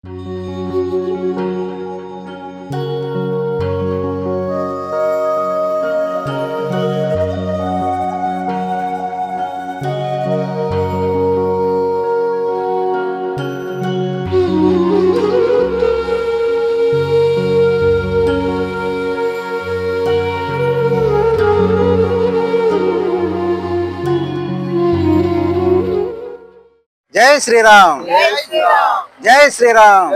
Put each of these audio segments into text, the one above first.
జై శ్రీరామ్, జై శ్రీరామ్,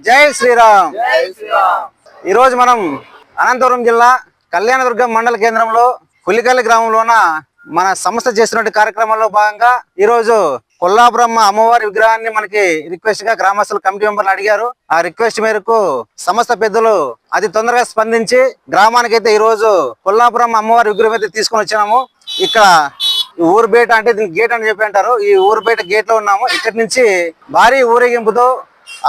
జై శ్రీరామ్. ఈ రోజు మనం అనంతపురం జిల్లా కళ్యాణదుర్గం మండల కేంద్రంలో పులికల్లి గ్రామంలోన మన సంస్థ చేస్తున్న కార్యక్రమంలో భాగంగా ఈ రోజు కొల్లాపురమ్మ అమ్మవారి విగ్రహాన్ని మనకి రిక్వెస్ట్ గా గ్రామస్తులు కమిటీ మెంబర్లు అడిగారు. ఆ రిక్వెస్ట్ మేరకు సంస్థ పెద్దలు అతి తొందరగా స్పందించి గ్రామానికైతే ఈ రోజు కొల్లాపురమ్మ అమ్మవారి విగ్రహం అయితే తీసుకొని వచ్చినాము. ఇక్కడ ఊరు బయట అంటే దీనికి గేట్ అని చెప్పి అంటారు. ఈ ఊరు బయట గేట్ లో ఉన్నాము. ఇక్కడి నుంచి భారీ ఊరేగింపుతో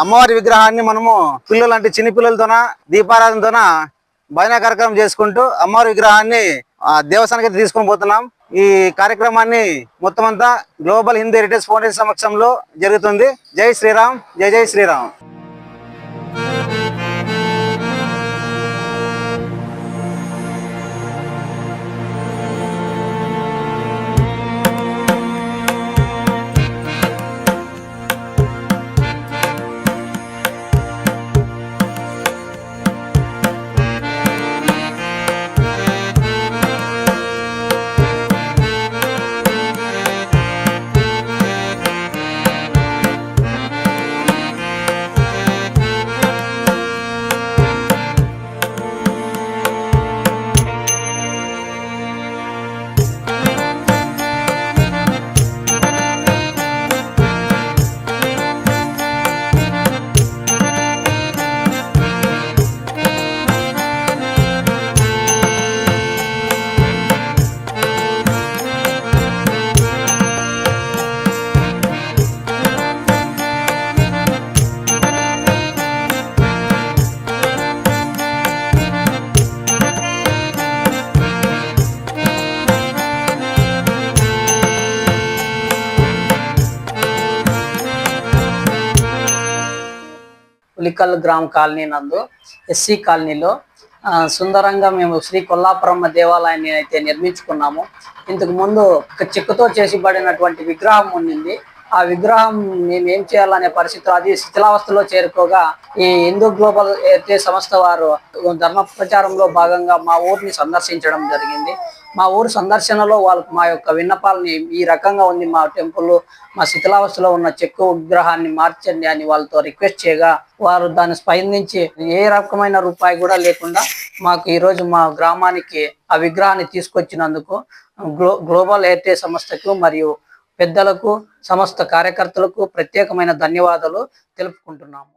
అమ్మవారి విగ్రహాన్ని మనము పిల్లలు అంటే చిన్న పిల్లలతోన దీపారాధనతోన భజన కార్యక్రమం చేసుకుంటూ అమ్మవారి విగ్రహాన్ని దేవస్థానానికి అయితే తీసుకొని పోతున్నాం. ఈ కార్యక్రమాన్ని మొత్తం అంతా గ్లోబల్ హిందూ హెరిటేజ్ ఫౌండేషన్ సమక్షంలో జరుగుతుంది. జై శ్రీరామ్, జై జై శ్రీరామ్. పులికల్ గ్రామ కాలనీ నందు ఎస్సీ కాలనీలో సుందరంగా మేము శ్రీ కొల్లాపురమ్మ దేవాలయాన్ని అయితే నిర్మించుకున్నాము. ఇంతకు ముందు చెక్కతో చేసిబడినటువంటి విగ్రహం ఉండింది. ఆ విగ్రహం మేము ఏం చేయాలనే పరిస్థితిలో అది శిథిలావస్థలో చేరుకోగా ఈ హిందూ గ్లోబల్ హెరిటేజ్ సంస్థ వారు ధర్మ ప్రచారంలో భాగంగా మా ఊరిని సందర్శించడం జరిగింది. మా ఊరు సందర్శనలో వాళ్ళకు మా యొక్క విన్నపాలని ఈ రకంగా ఉంది, మా టెంపుల్ మా శిథిలావస్థలో ఉన్న చెక్కు విగ్రహాన్ని మార్చండి అని వాళ్ళతో రిక్వెస్ట్ చేయగా వారు దాన్ని స్పందించి ఏ రకమైన రూపాయి కూడా లేకుండా మాకు ఈరోజు మా గ్రామానికి ఆ విగ్రహాన్ని తీసుకొచ్చినందుకు గ్లోబల్ హెరిటేజ్ సంస్థకు మరియు పెద్దలకు సమస్త కార్యకర్తలకు ప్రత్యేకమైన ధన్యవాదాలు తెలుపుకుంటున్నాము.